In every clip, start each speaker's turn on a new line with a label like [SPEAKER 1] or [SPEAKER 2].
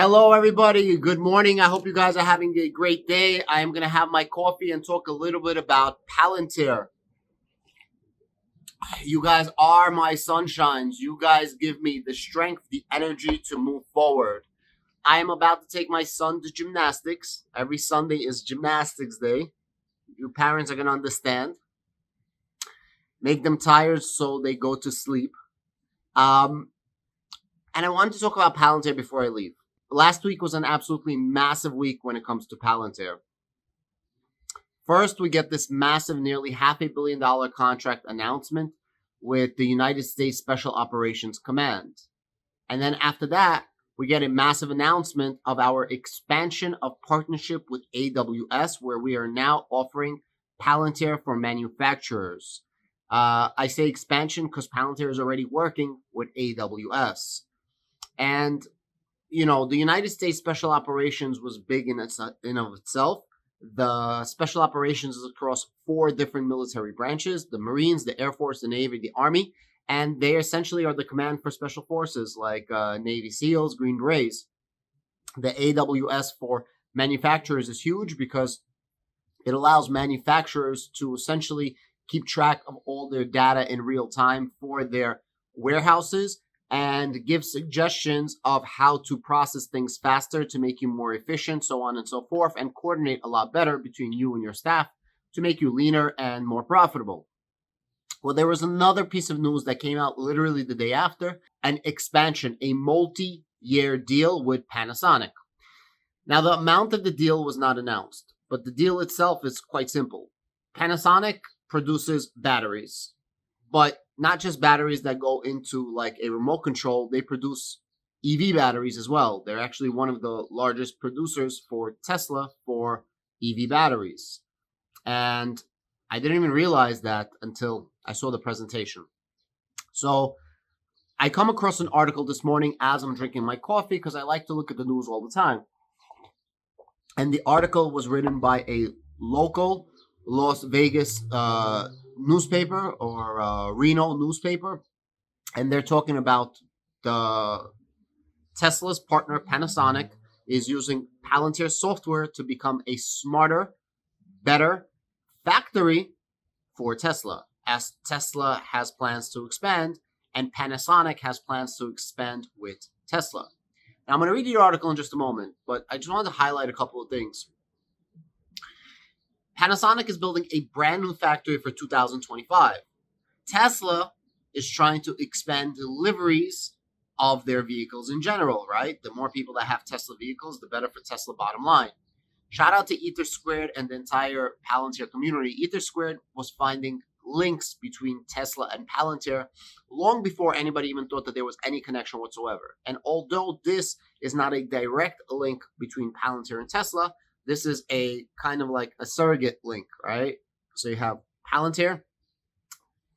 [SPEAKER 1] Hello, everybody. Good morning. I hope you guys are having a great day. I am going to have my coffee and talk a little bit about PALANTIR. You guys are my sunshines. You guys give me the strength, the energy to move forward. I am about to take my son to gymnastics. Every Sunday is gymnastics day. You parents are going to understand. Make them tired so they go to sleep. And I wanted to talk about PALANTIR before I leave. Last week was an absolutely massive week when it comes to PALANTIR. First, we get this massive, nearly $500 million contract announcement with the United States Special Operations Command. And then after that, we get a massive announcement of our expansion of partnership with AWS, where we are now offering PALANTIR for manufacturers. I say expansion because PALANTIR is already working with AWS. And you know, the United States Special Operations was big in of itself. The Special Operations is across 4 different military branches: the Marines, the Air Force, the Navy, the Army, and they essentially are the command for special forces like Navy SEALs, Green Berets. The AWS for manufacturers is huge because it allows manufacturers to essentially keep track of all their data in real time for their warehouses and give suggestions of how to process things faster to make you more efficient, so on and so forth, and coordinate a lot better between you and your staff to make you leaner and more profitable. Well, there was another piece of news that came out literally the day after, an expansion, a multi-year deal with Panasonic. Now, the amount of the deal was not announced, but the deal itself is quite simple. Panasonic produces batteries, but not just batteries that go into like a remote control. They produce EV batteries as well. They're actually one of the largest producers for Tesla for EV batteries. And I didn't even realize that until I saw the presentation. So I come across an article this morning as I'm drinking my coffee because I like to look at the news all the time. And the article was written by a local Las Vegas newspaper or Reno newspaper, and they're talking about the Tesla's partner Panasonic is using PALANTIR software to become a smarter, better factory for Tesla, as Tesla has plans to expand and Panasonic has plans to expand with Tesla. Now, I'm going to read you the article in just a moment, but I just wanted to highlight a couple of things. Panasonic is building a brand new factory for 2025. Tesla is trying to expand deliveries of their vehicles in general, right? The more people that have Tesla vehicles, the better for Tesla bottom line. Shout out to Ether Squared and the entire PALANTIR community. Ether Squared was finding links between Tesla and PALANTIR long before anybody even thought that there was any connection whatsoever. And although this is not a direct link between PALANTIR and Tesla, this is a kind of like a surrogate link, right? So you have PALANTIR,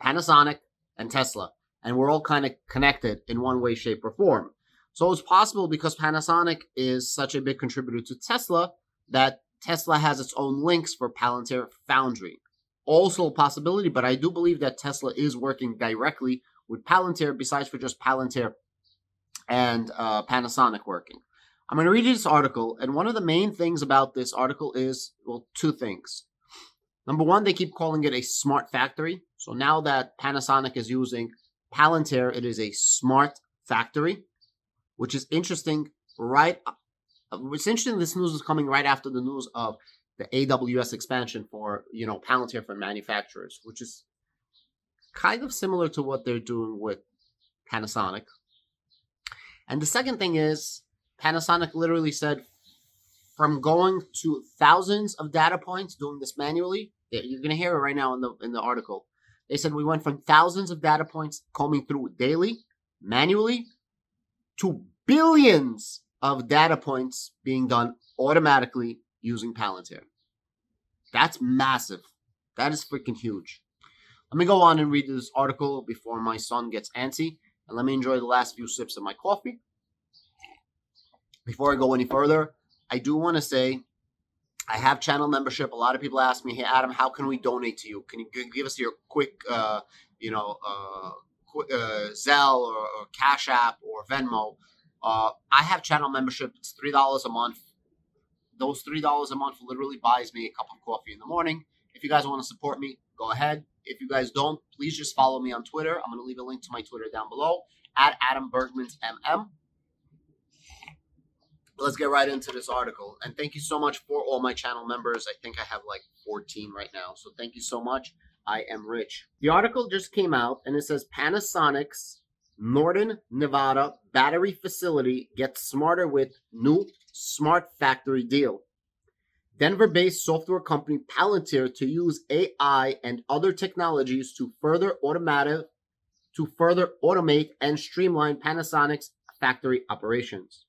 [SPEAKER 1] Panasonic, and Tesla. And we're all kind of connected in one way, shape, or form. So it's possible because Panasonic is such a big contributor to Tesla that Tesla has its own links for PALANTIR Foundry. Also a possibility, but I do believe that Tesla is working directly with PALANTIR besides for just PALANTIR and Panasonic working. I'm going to read you this article, and one of the main things about this article is, well, 2 things. Number one, they keep calling it a smart factory. So now that Panasonic is using PALANTIR, it is a smart factory, which is interesting. It's interesting this news is coming right after the news of the AWS expansion for, PALANTIR for manufacturers, which is kind of similar to what they're doing with Panasonic. And the second thing is, Panasonic literally said from going to thousands of data points, doing this manually, you're going to hear it right now in the article. They said we went from thousands of data points combing through daily, manually, to billions of data points being done automatically using PALANTIR. That's massive. That is freaking huge. Let me go on and read this article before my son gets antsy, and let me enjoy the last few sips of my coffee. Before I go any further, I do want to say I have channel membership. A lot of people ask me, hey, Adam, how can we donate to you? Can you give us your quick, Zelle or Cash App or Venmo? I have channel membership. It's $3 a month. Those $3 a month literally buys me a cup of coffee in the morning. If you guys want to support me, go ahead. If you guys don't, please just follow me on Twitter. I'm going to leave a link to my Twitter down below at Adam Bergman's MM. Let's get right into this article. And thank you so much for all my channel members. I think I have like 14 right now. So thank you so much. I am rich. The article just came out and it says Panasonic's Northern Nevada battery facility gets smarter with new smart factory deal. Denver-based software company Palantir to use AI and other technologies to further automate and streamline Panasonic's factory operations.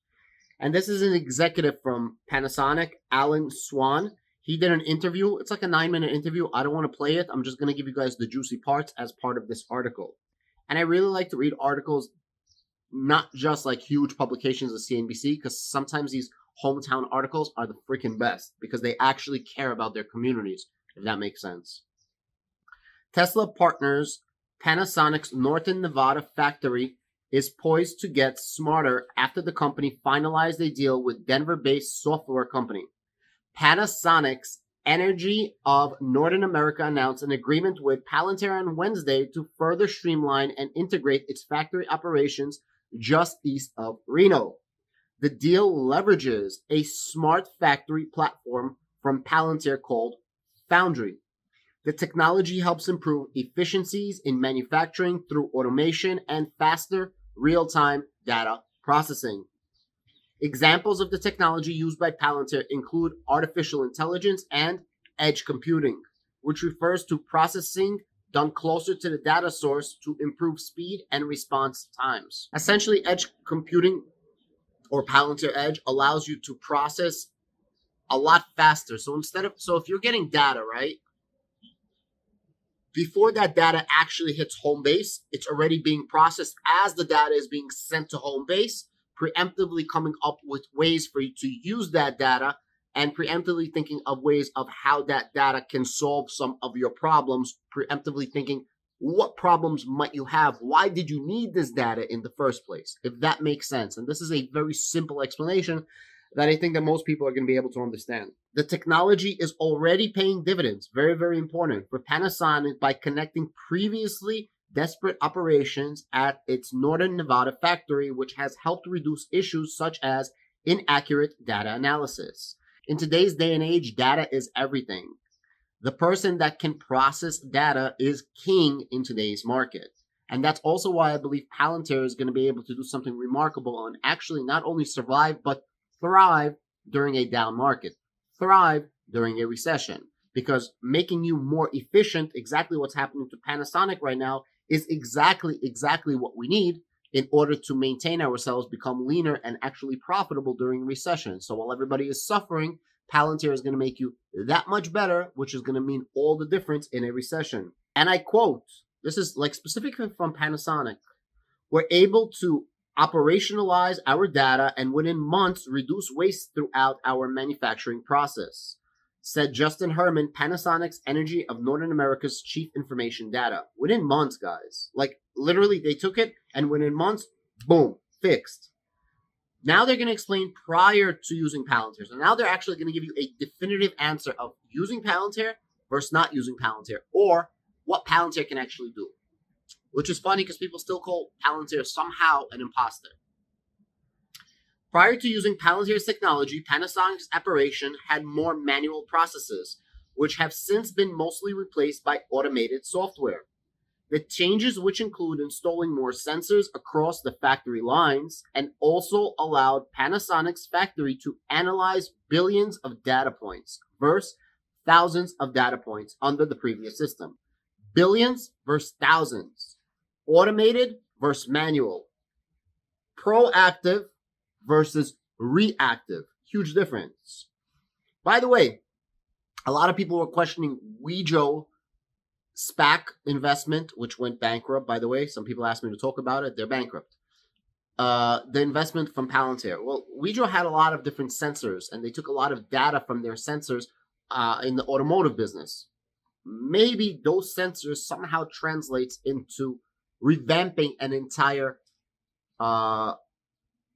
[SPEAKER 1] And this is an executive from Panasonic, Alan Swan. He did an interview. It's like a 9-minute interview. I don't want to play it. I'm just going to give you guys the juicy parts as part of this article. And I really like to read articles, not just like huge publications of CNBC, because sometimes these hometown articles are the freaking best because they actually care about their communities, if that makes sense. Tesla partners Panasonic's Northern Nevada factory is poised to get smarter after the company finalized a deal with Denver-based software company. Panasonic's Energy of Northern America announced an agreement with Palantir on Wednesday to further streamline and integrate its factory operations just east of Reno. The deal leverages a smart factory platform from Palantir called Foundry. The technology helps improve efficiencies in manufacturing through automation and faster real-time data processing. Examples of the technology used by Palantir include artificial intelligence and edge computing, which refers to processing done closer to the data source to improve speed and response times. Essentially, edge computing or Palantir Edge allows you to process a lot faster. So if you're getting data, right, before that data actually hits home base, it's already being processed as the data is being sent to home base, preemptively coming up with ways for you to use that data and preemptively thinking of ways of how that data can solve some of your problems, preemptively thinking what problems might you have? Why did you need this data in the first place? If that makes sense. And this is a very simple explanation that I think that most people are going to be able to understand. The technology is already paying dividends, very, very important, for Panasonic by connecting previously disparate operations at its Northern Nevada factory, which has helped reduce issues such as inaccurate data analysis. In today's day and age, data is everything. The person that can process data is king in today's market. And that's also why I believe Palantir is going to be able to do something remarkable and actually not only survive, but thrive during a down market, thrive during a recession, because making you more efficient, exactly what's happening to Panasonic right now, is exactly what we need in order to maintain ourselves, become leaner, and actually profitable during recession. So while everybody is suffering, Palantir is going to make you that much better, which is going to mean all the difference in a recession. And I quote, this is like specifically from Panasonic, "We're able to operationalize our data and within months reduce waste throughout our manufacturing process," said Justin Herman, Panasonic's Energy of Northern America's chief information data. Within months, guys. Like literally they took it and within months, boom, fixed. Now they're going to explain prior to using Palantir. So now they're actually going to give you a definitive answer of using Palantir versus not using Palantir, or what Palantir can actually do. Which is funny because people still call Palantir somehow an imposter. Prior to using Palantir's technology, Panasonic's operation had more manual processes, which have since been mostly replaced by automated software. The changes, which include installing more sensors across the factory lines, and also allowed Panasonic's factory to analyze billions of data points versus thousands of data points under the previous system. Billions versus thousands. Automated versus manual. Proactive versus reactive. Huge difference. By the way, a lot of people were questioning Wejo SPAC investment, which went bankrupt, by the way. Some people asked me to talk about it. They're bankrupt. The investment from Palantir. Well, Wejo had a lot of different sensors, and they took a lot of data from their sensors in the automotive business. Maybe those sensors somehow translates into revamping an entire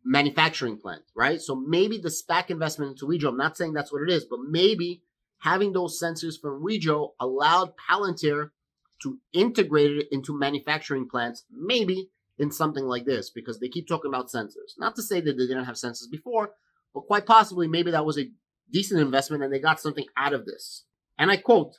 [SPEAKER 1] manufacturing plant, right? So maybe the SPAC investment into Wejo, I'm not saying that's what it is, but maybe having those sensors from Wejo allowed Palantir to integrate it into manufacturing plants, maybe in something like this, because they keep talking about sensors. Not to say that they didn't have sensors before, but quite possibly maybe that was a decent investment and they got something out of this. And I quote,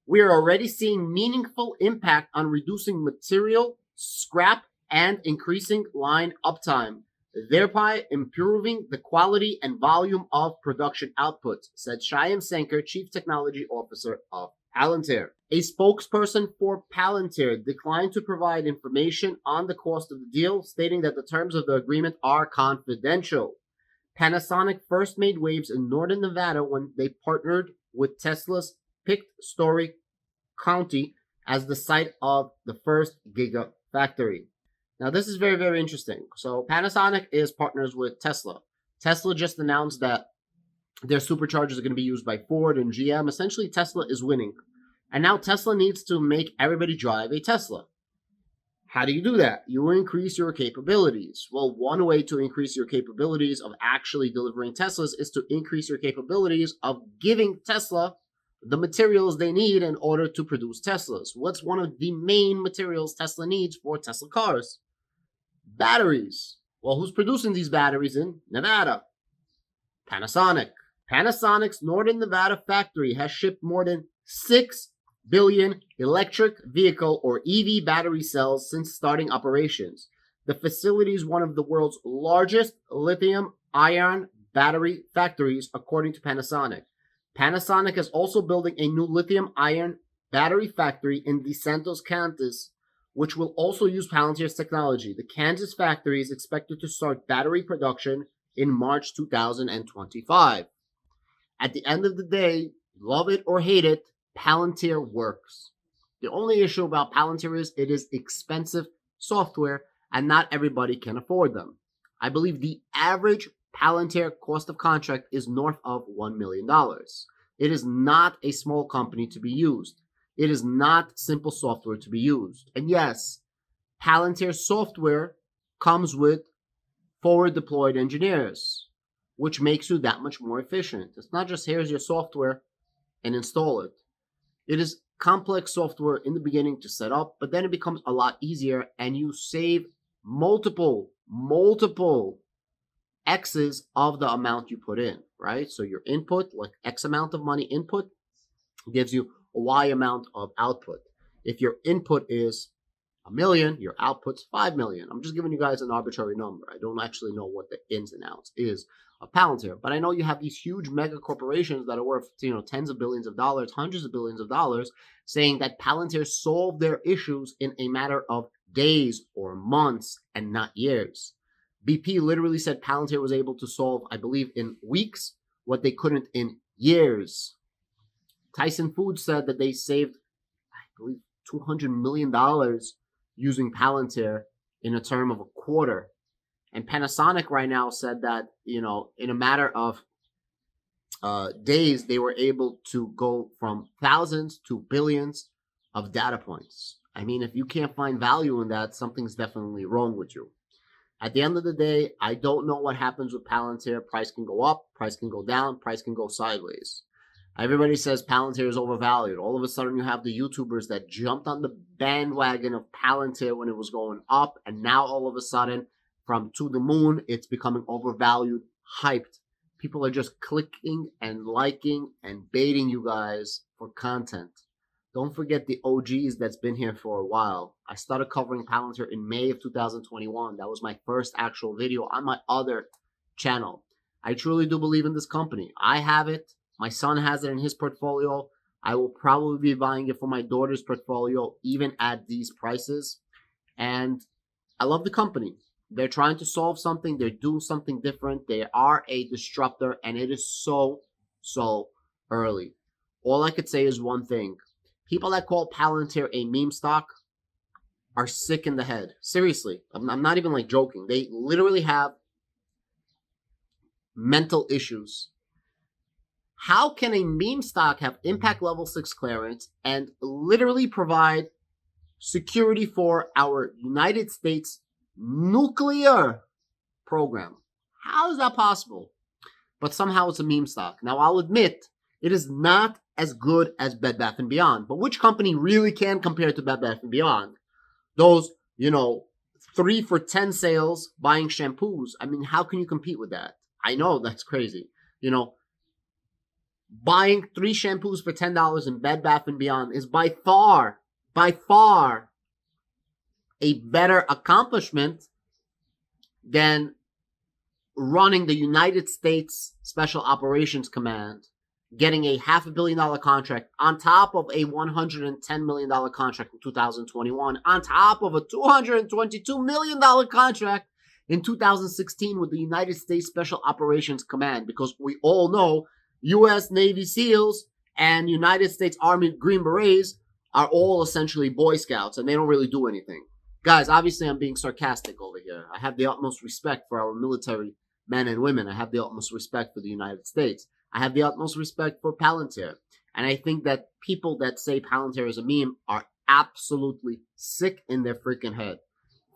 [SPEAKER 1] "We are already seeing meaningful impact on reducing material scrap and increasing line uptime, thereby improving the quality and volume of production output," said Shyam Sankar, Chief Technology Officer of Palantir. A spokesperson for Palantir declined to provide information on the cost of the deal, stating that the terms of the agreement are confidential. Panasonic first made waves in northern Nevada when they partnered with Tesla's Pitt-Story County as the site of the first gigafactory. Now, this is very, very interesting. So Panasonic is partners with Tesla. Tesla just announced that their superchargers are going to be used by Ford and GM. Essentially, Tesla is winning. And now Tesla needs to make everybody drive a Tesla. How do you do that? You increase your capabilities. Well, one way to increase your capabilities of actually delivering Teslas is to increase your capabilities of giving Tesla the materials they need in order to produce Teslas. What's one of the main materials Tesla needs for Tesla cars? Batteries. Well, who's producing these batteries in Nevada? Panasonic. Panasonic's Northern Nevada factory has shipped more than 6 billion electric vehicle or EV battery cells since starting operations. The facility is one of the world's largest lithium-ion battery factories, according to Panasonic. Panasonic is also building a new lithium-ion battery factory in DeSantos, Kansas, which will also use Palantir's technology. The Kansas factory is expected to start battery production in March 2025. At the end of the day, love it or hate it, Palantir works. The only issue about Palantir is it is expensive software and not everybody can afford them. I believe the average Palantir cost of contract is north of $1 million. It is not a small company to be used. It is not simple software to be used. And yes, Palantir software comes with forward deployed engineers, which makes you that much more efficient. It's not just here's your software and install it. It is complex software in the beginning to set up, but then it becomes a lot easier and you save multiple X's of the amount you put in, right? So your input, like X amount of money input, gives you a Y amount of output. If your input is $1 million, your output's $5 million. I'm just giving you guys an arbitrary number. I don't actually know what the ins and outs is of Palantir, but I know you have these huge mega corporations that are worth, tens of billions of dollars, hundreds of billions of dollars, saying that Palantir solved their issues in a matter of days or months and not years. BP literally said Palantir was able to solve, I believe, in weeks what they couldn't in years. Tyson Foods said that they saved, I believe, $200 million using Palantir in a term of a quarter. And Panasonic right now said that, in a matter of days, they were able to go from thousands to billions of data points. I mean, if you can't find value in that, something's definitely wrong with you. At the end of the day, I don't know what happens with Palantir. Price can go up, price can go down, price can go sideways. Everybody says Palantir is overvalued. All of a sudden, you have the YouTubers that jumped on the bandwagon of Palantir when it was going up, and now all of a sudden, from to the moon, it's becoming overvalued, hyped. People are just clicking and liking and baiting you guys for content. Don't forget the OGs that's been here for a while. I started covering Palantir in May of 2021. That was my first actual video on my other channel. I truly do believe in this company. I have it. My son has it in his portfolio. I will probably be buying it for my daughter's portfolio, even at these prices. And I love the company. They're trying to solve something. They're doing something different. They are a disruptor, and it is so early. All I could say is one thing. People that call Palantir a meme stock are sick in the head. Seriously. I'm not even joking. They literally have mental issues. How can a meme stock have impact level 6 clearance and literally provide security for our United States nuclear program? How is that possible? But somehow it's a meme stock. Now, I'll admit, it is not as good as Bed Bath & Beyond. But which company really can compare to Bed Bath & Beyond? Those, 3 for 10 sales buying shampoos. I mean, how can you compete with that? I know that's crazy. Buying 3 shampoos for $10 in Bed Bath & Beyond is by far a better accomplishment than running the United States Special Operations Command, getting a $500 million contract on top of a $110 million contract in 2021, on top of a $222 million contract in 2016 with the United States Special Operations Command, because we all know U.S. Navy SEALs and United States Army Green Berets are all essentially Boy Scouts, and they don't really do anything. Guys, obviously I'm being sarcastic over here. I have the utmost respect for our military men and women. I have the utmost respect for the United States. I have the utmost respect for Palantir. And I think that people that say Palantir is a meme are absolutely sick in their freaking head.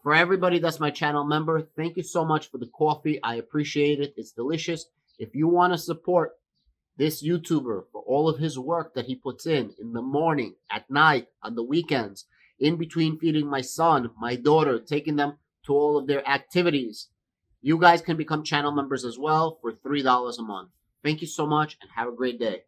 [SPEAKER 1] For everybody that's my channel member, thank you so much for the coffee. I appreciate it. It's delicious. If you want to support this YouTuber for all of his work that he puts in the morning, at night, on the weekends, in between feeding my son, my daughter, taking them to all of their activities, you guys can become channel members as well for $3 a month. Thank you so much and have a great day.